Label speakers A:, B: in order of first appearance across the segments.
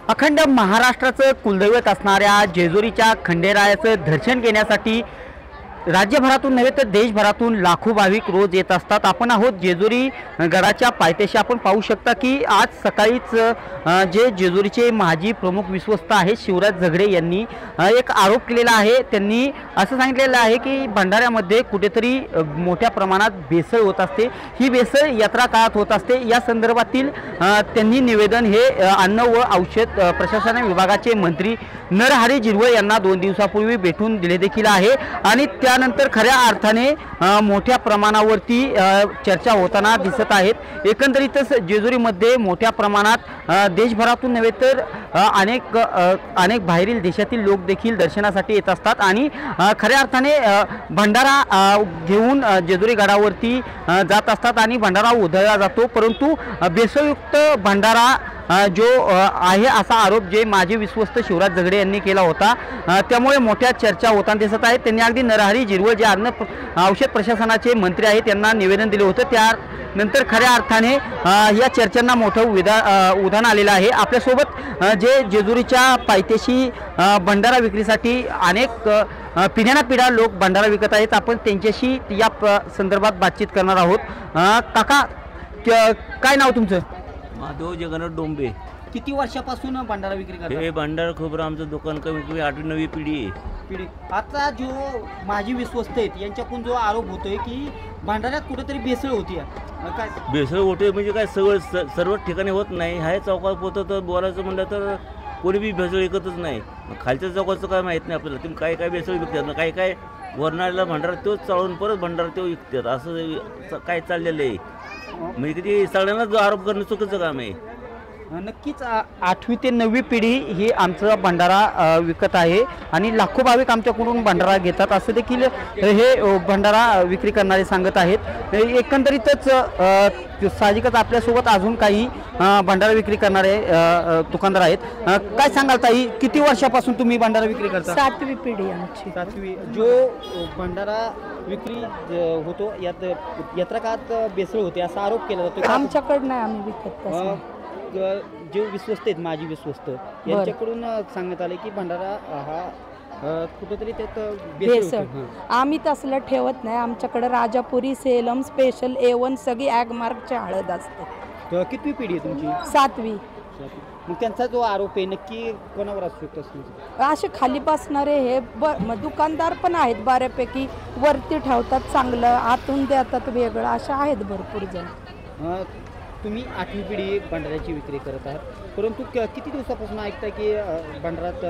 A: अखंड महाराष्ट्राचं कुलदैवत असणाऱ्या जेजुरीच्या खंडेरायाचं दर्शन घेण्यासाठी राज्यभरातून नव्हे तर देशभरातून लाखो भाविक रोज येत असतात। आपण आहोत जेजुरी गडाच्या पायथ्याशी। आपण पाहू शकता की आज सकाळीच जे जेजुरीचे माजी प्रमुख विश्वस्त आहेत शिवराज झगडे यांनी एक आरोप केलेला आहे। त्यांनी असं सांगितलेलं आहे की भंडाऱ्यामध्ये कुठेतरी मोठ्या प्रमाणात भेसळ होत असते। ही भेसळ यात्रा काळात होत असते। या संदर्भातील त्यांनी निवेदन हे अन्न व औषध प्रशासन विभागाचे मंत्री नरहरी झिरवळ यांना 2 दिवसापूर्वी भेटून दिले देखील आहे आणि त्यानंतर खऱ्या अर्थाने मोठ्या प्रमाणावरती चर्चा होताना दिसत आहेत। एकंदरीतच जेजुरीमध्ये मोठ्या प्रमाणात देशभरातून नव्हे तर अनेक बाहेरील देशातील लोक देखील दर्शनासाठी येत असतात आणि खऱ्या अर्थाने भंडारा घेऊन जेजुरी गडावरती जात असतात आणि भंडारा उधळला जातो। परंतु भेसळयुक्त भंडारा जो आहे असा आरोप जे माजी विश्वस्त शिवराज झगडे यांनी केला होता। त्यामुळे मोठ्या चर्चा होताना दिसत आहेत। त्यांनी अगदी नरहरी झिरवळ जे अन्न औषध प्रशासनाचे मंत्री आहेत त्यांना निवेदन दिले होते। त्यानंतर खऱ्या अर्थाने या चर्चांना मोठं उधाण आलेलं आहे। आपल्यासोबत जे जेजुरीच्या पायथ्याशी भंडारा विक्रीसाठी अनेक पिढ्यानपिढ्या लोक भंडारा विकत आहेत। आपण त्यांच्याशी या संदर्भात बातचीत करणार आहोत। काका, काय नाव तुमचं?
B: माधव जगन्नाथ डोंबे।
A: किती वर्षापासून भंडारा विक्री करता?
B: हे भंडारा खोबरं आमचं दुकान कमीत कमी 8वी-9वी पिढी आहे।
A: आता जो माजी विश्वस्त आहेत यांच्याकडून जो आरोप होतोय की भंडाऱ्यात कुठेतरी भेसळ होती, काय
B: भेसळ होते म्हणजे काय सर्व ठिकाणी होत नाही। हाय चौकात पोहतं तर बोलायचं म्हणलं तर कोणी बी भेसळ विकतच नाही। खालच्या चौकाचं काय माहीत नाही आपल्याला। तुम्ही काय भेसळ विकतात, काय वरणाला भंडारा तोच चालवून परत भंडारा तो विकतात, असं काय चाललेलं आहे। म्हणजे किती सगळ्यांना जो आरोप करणं चुकीचं काम आहे।
A: नक्कीच 8वी ते 9वी पिढी ही आमचा भंडारा विकत आहे आणि लाखो भाविक आमच्याकडून भंडारा घेतात असं देखील हे भंडारा विक्री करणारे सांगत आहेत। एकंदरीतच साहजिकच आपल्यासोबत अजून काही भंडारा विक्री करणारे दुकानदार आहेत। काय सांगाल ताई, किती वर्षापासून तुम्ही भंडारा विक्री करता?
C: 7वी पिढी आमची।
A: 7वी। जो भंडारा विक्री होतो यात यात्रा काळात भेसळ होते असा आरोप केला जातो।
C: आमच्याकडे नाही, आम्ही विकत तसं।
A: जे विश्वस्त आहेत माजी विश्वस्त यांच्याकडून सांगण्यात आले की भंडारा हा कुठेतरी त्यात
C: भेसळ आम्ही तसलं ठेवत नाही। आमच्याकडे राजापुरी, सेलम स्पेशल, A1 सगळी ॲगमार्कची हळद असते।
A: कितवी पिढी आहे तुमची?
C: 7वी।
A: मग त्यांचा जो आरोप आहे नक्की कोणावर असू शकतो?
C: असे खाली बसणारे हे दुकानदार पण आहेत बऱ्यापैकी, वरती ठेवतात चांगलं, आतून देतात वेगळं, असे आहेत भरपूर जण।
A: तुम्ही 8वी पिढी भंडाऱ्याची विक्री करत आहात, परंतु किती दिवसापासून ऐकता की भंडारात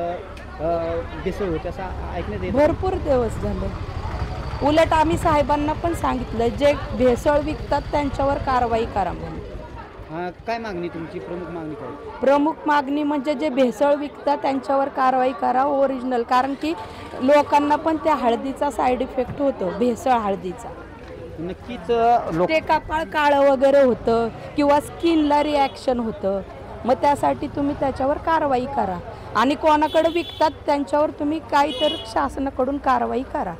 A: भेसळ होते असं ऐकण्यात येतं?
C: भरपूर दिवस झाले। उलट आम्ही साहेबांना पण सांगितलं जे भेसळ विकतात त्यांच्यावर कारवाई करा म्हणून।
A: काय मागणी तुमची? प्रमुख मागणी काय?
C: प्रमुख मागणी म्हणजे जे भेसळ विकतात त्यांच्यावर कारवाई करा ओरिजिनल, कारण की लोकांना पण त्या हळदीचा साईड इफेक्ट होतो, भेसळ हळदीचा।
A: नक्कीच
C: ते कपाळ काळं वगैरे होतं किंवा स्किनला रिॲक्शन होतं, मग त्यासाठी तुम्ही त्याच्यावर कारवाई करा आणि कोणाकडे विकतात त्यांच्यावर तुम्ही काहीतरी शासनाकडून कारवाई करा।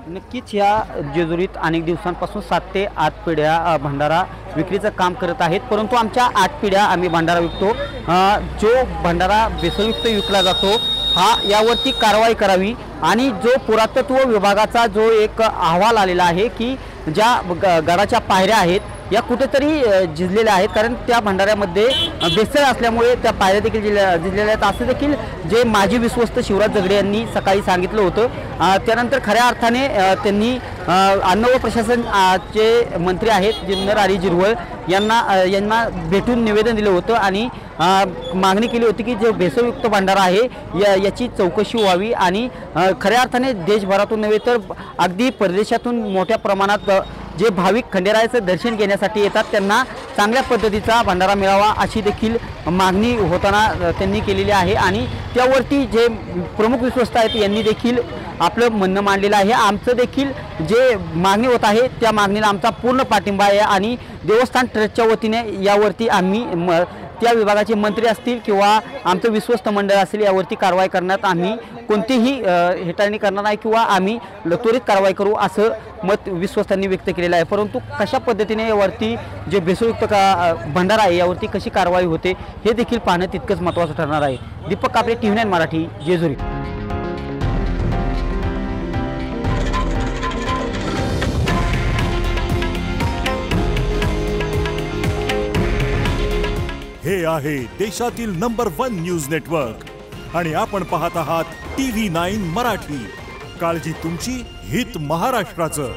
A: नक्कीच या जेजुरीत अनेक दिवसांपासून 7 ते 8 पिढ्या भंडारा विक्रीचं काम करत आहेत, परंतु आमच्या 8 पिढ्या आम्ही भंडारा विकतो। जो भंडारा भेसळयुक्त विकला जातो हा यावरती कारवाई करावी आणि जो पुरातत्व विभागाचा जो एक अहवाल आलेला आहे की ज्या गडाच्या पायऱ्या आहेत या कुठेतरी झिजलेल्या आहेत, कारण त्या भंडाऱ्यामध्ये भेसळ असल्यामुळे त्या पायऱ्या देखील झिजलेल्या आहेत असं देखील जे माजी विश्वस्त शिवराज झगडे यांनी सकाळी सांगितलं होतं। त्यानंतर खऱ्या अर्थाने त्यांनी अन्न व प्रशासनचे मंत्री आहेत जे नरहरी झिरवळ यांना भेटून निवेदन दिलं होतं आणि मागणी केली होती की जे भेसळयुक्त भंडारा आहे याची चौकशी व्हावी आणि खऱ्या अर्थाने देशभरातून नव्हे तर अगदी परदेशातून मोठ्या प्रमाणात जे भाविक खंडेरायाचं दर्शन घेण्यासाठी येतात त्यांना चांगल्या पद्धतीचा भंडारा मिळावा अशी देखील मागणी होताना त्यांनी केलेली आहे आणि त्यावरती जे प्रमुख विश्वस्त आहेत यांनी देखील आपलं म्हणणं मांडलेलं आहे। आमचं देखील जे मागणी होत आहे त्या मागणीला आमचा पूर्ण पाठिंबा आहे आणि देवस्थान ट्रस्टच्या वतीने यावरती आम्ही त्या विभागाचे मंत्री असतील किंवा आमचं विश्वस्त मंडळ असेल यावरती कारवाई करण्यात आम्ही कोणतीही हेटाळणी करणार नाही किंवा आम्ही त्वरित कारवाई करू असं मत विश्वस्तांनी व्यक्त केलेलं आहे। परंतु कशा पद्धतीने यावरती जे भेसळयुक्त भंडारा आहे यावरती कशी कारवाई होते हे देखील पाहणं तितकंच महत्त्वाचं ठरणार आहे। दीपक कापरे, TV9 मराठी, जेजुरी।
D: हे आहे देशातील नंबर 1 न्यूज नेटवर्क आणि आपण पाहत आहात TV9 मराठी। काळजी तुमची, हित महाराष्ट्राचं।